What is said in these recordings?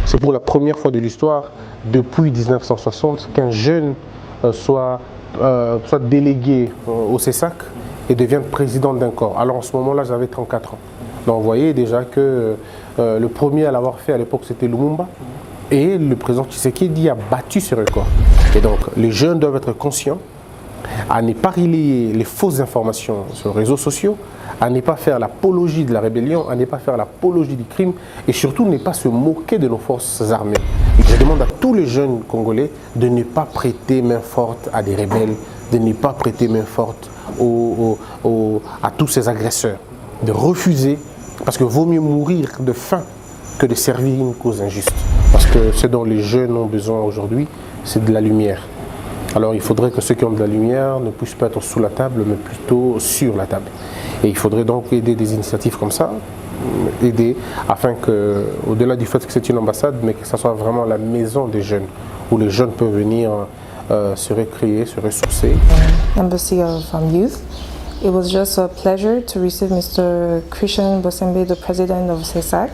C'est pour la première fois de l'histoire, depuis 1960, qu'un jeune soit délégué au CESAC et devienne président d'un corps. Alors en ce moment-là, j'avais 34 ans. Donc vous voyez déjà que le premier à l'avoir fait à l'époque, c'était Lumumba. Et le président Tshisekedi a battu ce record. Et donc les jeunes doivent être conscients à ne pas relayer les fausses informations sur les réseaux sociaux, à ne pas faire l'apologie de la rébellion, à ne pas faire l'apologie du crime et surtout ne pas se moquer de nos forces armées. Je demande à tous les jeunes Congolais de ne pas prêter main forte à des rebelles, de ne pas prêter main forte à tous ces agresseurs, de refuser, parce que vaut mieux mourir de faim que de servir une cause injuste. Parce que ce dont les jeunes ont besoin aujourd'hui, c'est de la lumière. Alors il faudrait que ceux qui ont de la lumière ne puissent pas être sous la table, mais plutôt sur la table. Et il faudrait donc aider des initiatives comme ça, aider afin que, au-delà du fait que c'est une ambassade, mais que ça soit vraiment la maison des jeunes, où les jeunes peuvent venir se récréer, se ressourcer. Embassy of Youth. It was just a pleasure to receive Mr. Christian Bosembe, the president of CESAC.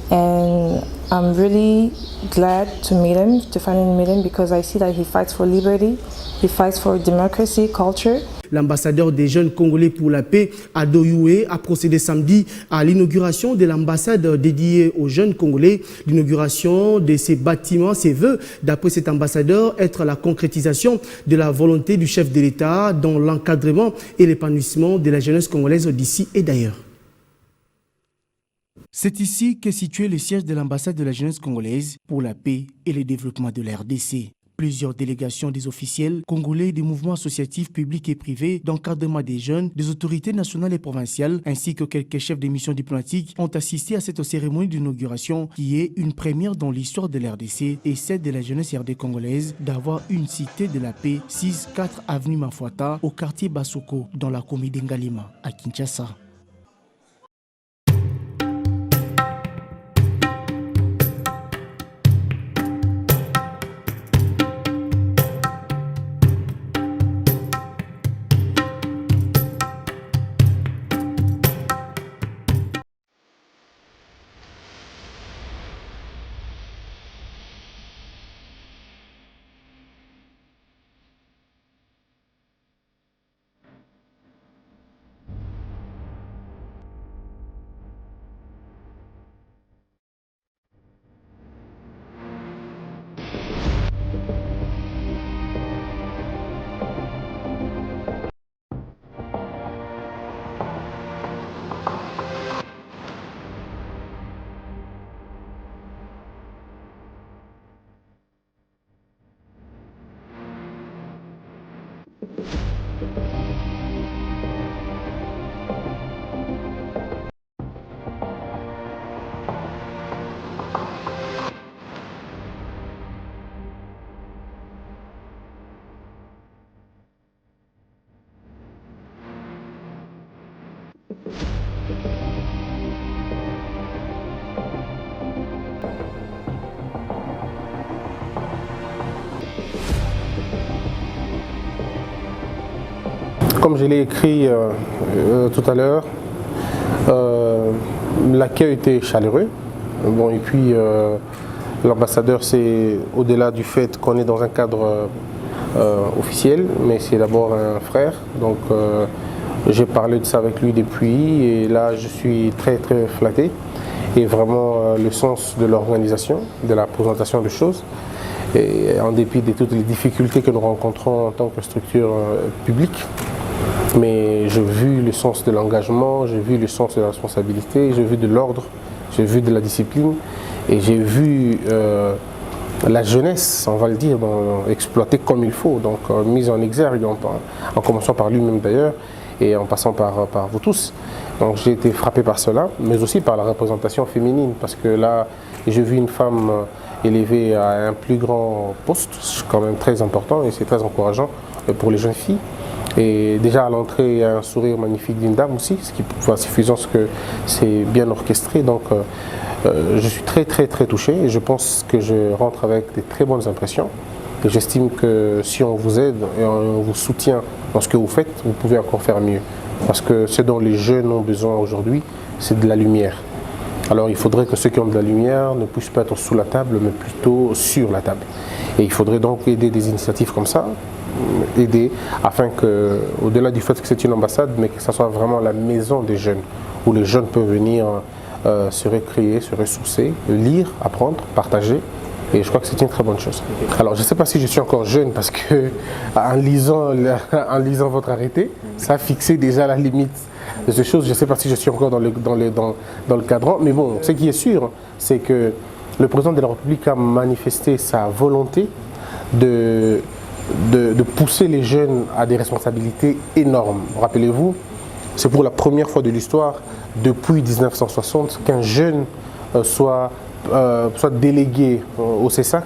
And I'm really glad to meet him, to finally meet him, because I see that he fights for liberty, he fights for democracy, culture. L'ambassadeur des jeunes congolais pour la paix, Ado Youé, a procédé samedi à l'inauguration de l'ambassade dédiée aux jeunes congolais. L'inauguration de ces bâtiments, ses vœux, d'après cet ambassadeur, être la concrétisation de la volonté du chef de l'État dans l'encadrement et l'épanouissement de la jeunesse congolaise d'ici et d'ailleurs. C'est ici qu'est situé le siège de l'ambassade de la jeunesse congolaise pour la paix et le développement de la RDC. Plusieurs délégations des officiels congolais, des mouvements associatifs publics et privés, d'encadrement des jeunes, des autorités nationales et provinciales, ainsi que quelques chefs de missions diplomatiques ont assisté à cette cérémonie d'inauguration qui est une première dans l'histoire de la RDC et celle de la jeunesse RD congolaise d'avoir une cité de la paix 6-4 avenue Mafuata au quartier Basoko dans la commune d'Ngalima à Kinshasa. Comme je l'ai écrit tout à l'heure, l'accueil était chaleureux. Bon, et puis l'ambassadeur, c'est au-delà du fait qu'on est dans un cadre officiel, mais c'est d'abord un frère. Donc j'ai parlé de ça avec lui depuis et là je suis très très flatté. Et vraiment le sens de l'organisation, de la présentation des choses. Et en dépit de toutes les difficultés que nous rencontrons en tant que structure publique, mais j'ai vu le sens de l'engagement, j'ai vu le sens de la responsabilité, j'ai vu de l'ordre, j'ai vu de la discipline et j'ai vu la jeunesse, on va le dire, exploitée comme il faut, donc mise en exergue, en commençant par lui-même d'ailleurs et en passant par vous tous. Donc j'ai été frappé par cela, mais aussi par la représentation féminine, parce que là j'ai vu une femme élevée à un plus grand poste, c'est quand même très important et c'est très encourageant pour les jeunes filles. Et déjà à l'entrée, il y a un sourire magnifique d'une dame aussi, ce qui est suffisant, parce que c'est bien orchestré. Donc je suis très très très touché et je pense que je rentre avec des très bonnes impressions. Et j'estime que si on vous aide et on vous soutient dans ce que vous faites, vous pouvez encore faire mieux. Parce que ce dont les jeunes ont besoin aujourd'hui, c'est de la lumière. Alors il faudrait que ceux qui ont de la lumière ne puissent pas être sous la table, mais plutôt sur la table. Et il faudrait donc aider des initiatives comme ça, aider afin que, au-delà du fait que c'est une ambassade, mais que ça soit vraiment la maison des jeunes, où les jeunes peuvent venir se recréer, se ressourcer, lire, apprendre, partager. Et je crois que c'est une très bonne chose. Alors je ne sais pas si je suis encore jeune parce que en lisant votre arrêté, ça a fixé déjà la limite de ces choses. Je ne sais pas si je suis encore dans le cadran. Mais bon, ce qui est sûr, c'est que le président de la République a manifesté sa volonté de pousser les jeunes à des responsabilités énormes. Rappelez-vous, c'est pour la première fois de l'histoire, depuis 1960, qu'un jeune soit délégué au CESAC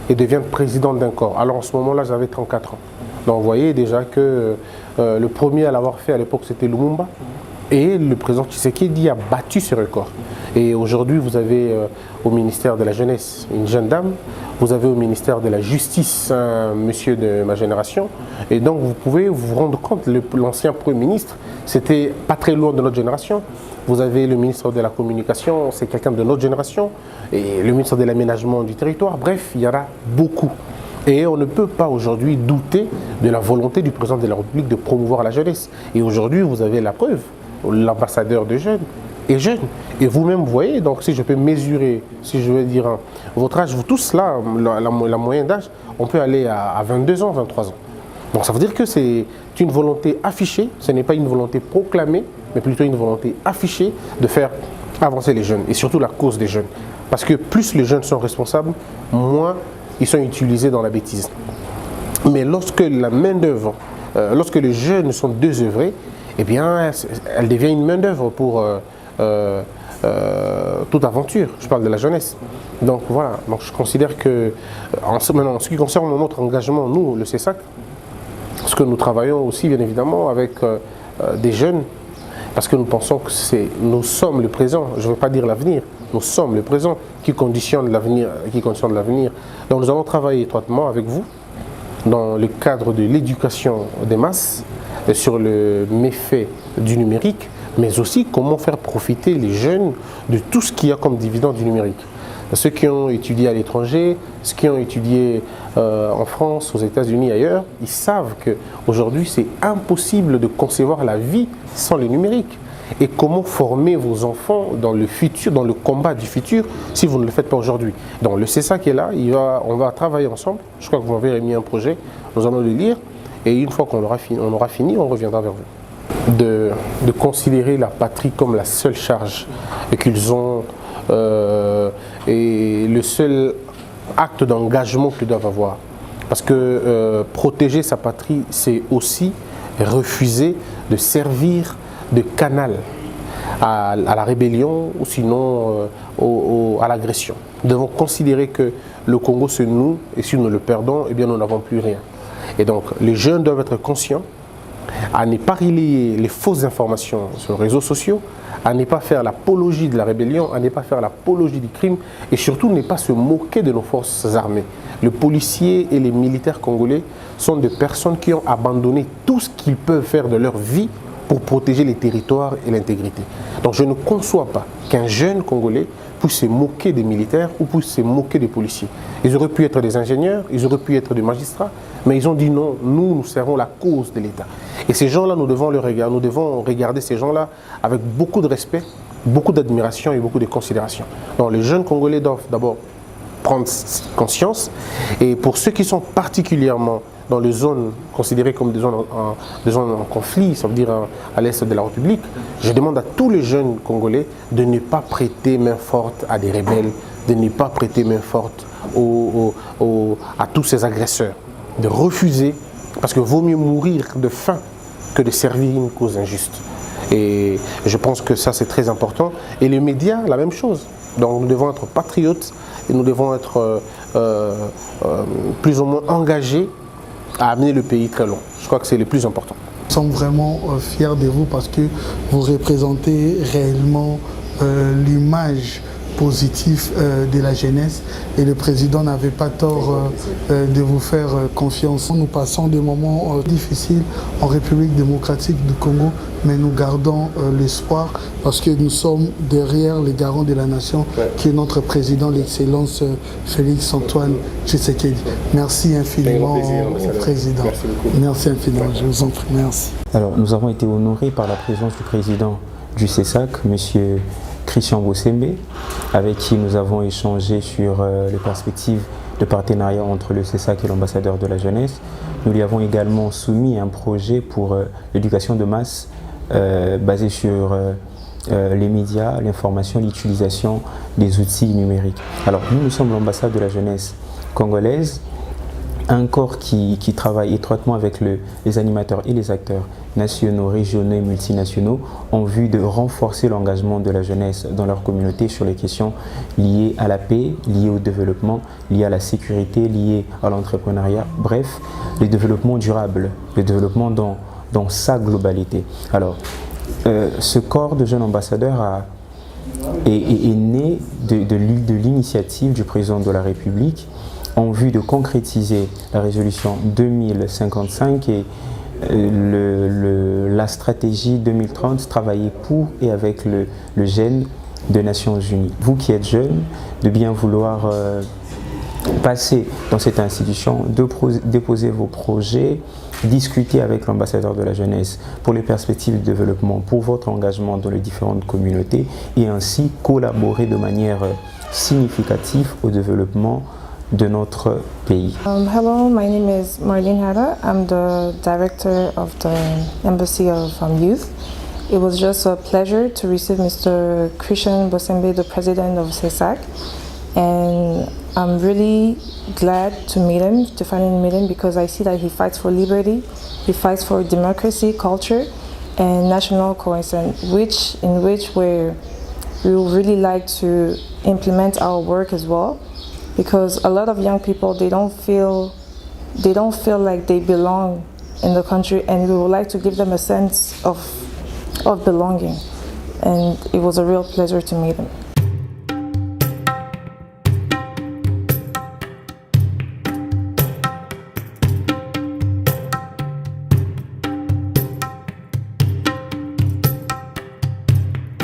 et devienne président d'un corps. Alors en ce moment-là, j'avais 34 ans. Donc vous voyez déjà que le premier à l'avoir fait à l'époque, c'était Lumumba. Et le président Tshisekedi a battu ce record. Et aujourd'hui, vous avez au ministère de la Jeunesse une jeune dame, vous avez au ministère de la Justice un monsieur de ma génération. Et donc vous pouvez vous rendre compte, l'ancien Premier ministre, c'était pas très loin de notre génération. Vous avez le ministre de la Communication, c'est quelqu'un de notre génération, et le ministre de l'Aménagement du territoire. Bref, il y en a beaucoup. Et on ne peut pas aujourd'hui douter de la volonté du président de la République de promouvoir la jeunesse. Et aujourd'hui, vous avez la preuve, l'ambassadeur de jeunes est jeune. Et vous-même, vous voyez, donc si je peux mesurer, si je veux dire votre âge, vous tous là, la moyenne d'âge, on peut aller à 22 ans, 23 ans. Donc ça veut dire que c'est une volonté affichée, ce n'est pas une volonté proclamée, mais plutôt une volonté affichée de faire avancer les jeunes, et surtout la cause des jeunes. Parce que plus les jeunes sont responsables, moins ils sont utilisés dans la bêtise. Mais lorsque la main-d'œuvre, lorsque les jeunes sont désœuvrés, eh bien, elle devient une main-d'œuvre pour toute aventure. Je parle de la jeunesse. Donc voilà, donc je considère que, en ce qui concerne notre engagement, nous, le CESAC, parce que nous travaillons aussi bien évidemment avec des jeunes, parce que nous pensons que nous sommes le présent, je ne veux pas dire l'avenir, nous sommes le présent qui conditionne l'avenir. Donc nous allons travailler étroitement avec vous dans le cadre de l'éducation des masses sur le méfait du numérique, mais aussi comment faire profiter les jeunes de tout ce qu'il y a comme dividende du numérique. Ceux qui ont étudié à l'étranger, ceux qui ont étudié en France, aux États-Unis, ailleurs, ils savent qu'aujourd'hui, c'est impossible de concevoir la vie sans le numérique. Et comment former vos enfants dans le futur, dans le combat du futur, si vous ne le faites pas aujourd'hui. Donc le CESAC est là, on va travailler ensemble. Je crois que vous m'avez remis un projet, nous allons le lire. Et une fois qu'on aura fini, on reviendra vers vous. De considérer la patrie comme la seule charge qu'ils ont et le seul acte d'engagement qu'ils doivent avoir. Parce que protéger sa patrie, c'est aussi refuser de servir de canal à la rébellion ou sinon à l'agression. Nous devons considérer que le Congo c'est nous et si nous le perdons, eh bien nous n'avons plus rien. Et donc les jeunes doivent être conscients à ne pas relayer les fausses informations sur les réseaux sociaux, à ne pas faire l'apologie de la rébellion, à ne pas faire l'apologie du crime et surtout ne pas se moquer de nos forces armées. Les policiers et les militaires congolais sont des personnes qui ont abandonné tout ce qu'ils peuvent faire de leur vie pour protéger les territoires et l'intégrité. Donc je ne conçois pas qu'un jeune Congolais puisse se moquer des militaires ou puisse se moquer des policiers. Ils auraient pu être des ingénieurs, ils auraient pu être des magistrats, mais ils ont dit non, nous servons la cause de l'État. Et ces gens-là, nous devons regarder ces gens-là avec beaucoup de respect, beaucoup d'admiration et beaucoup de considération. Donc les jeunes Congolais doivent d'abord prendre conscience. Et pour ceux qui sont particulièrement dans les zones considérées comme des zones en conflit, ça veut dire à l'est de la République, je demande à tous les jeunes Congolais de ne pas prêter main forte à des rebelles, de ne pas prêter main forte à tous ces agresseurs, de refuser, parce que vaut mieux mourir de faim que de servir une cause injuste. Et je pense que ça c'est très important. Et les médias, la même chose. Donc nous devons être patriotes et nous devons être plus ou moins engagés à amener le pays très loin. Je crois que c'est le plus important. Nous sommes vraiment fiers de vous parce que vous représentez réellement l'image positif de la jeunesse et le président n'avait pas tort de vous faire confiance. Nous passons des moments difficiles en République démocratique du Congo, mais nous gardons l'espoir parce que nous sommes derrière les garants de la nation qui est notre président, l'excellence Félix Antoine Tshisekedi. Merci infiniment au président. Merci beaucoup. Merci infiniment, je vous en prie, merci. Alors, nous avons été honorés par la présence du président du CESAC, M. Christian Bossembe, avec qui nous avons échangé sur les perspectives de partenariat entre le CESAC et l'ambassadeur de la jeunesse. Nous lui avons également soumis un projet pour l'éducation de masse basé sur les médias, l'information, l'utilisation des outils numériques. Alors, nous sommes l'ambassade de la jeunesse congolaise, un corps qui travaille étroitement avec les animateurs et les acteurs nationaux, régionaux et multinationaux en vue de renforcer l'engagement de la jeunesse dans leur communauté sur les questions liées à la paix, liées au développement, liées à la sécurité, liées à l'entrepreneuriat, bref, le développement durable, le développement dans sa globalité. Alors, ce corps de jeunes ambassadeurs est né de l'initiative du président de la République en vue de concrétiser la résolution 2055 et la stratégie 2030, travailler pour et avec le jeune des Nations Unies. Vous qui êtes jeunes, de bien vouloir passer dans cette institution, déposer vos projets, discuter avec l'ambassadeur de la jeunesse pour les perspectives de développement, pour votre engagement dans les différentes communautés et ainsi collaborer de manière significative au développement de notre pays. Hello, my name is Marlene Hara. I'm the director of the Embassy of Youth. It was just a pleasure to receive Mr. Christian Bossembe, the president of CESAC, and I'm really glad to meet him, to finally meet him, because I see that he fights for liberty, he fights for democracy, culture, and national cohesion, in which we would really like to implement our work as well. Because a lot of young people, they don't feel like they belong in the country, and we would like to give them a sense of belonging. And it was a real pleasure to meet him.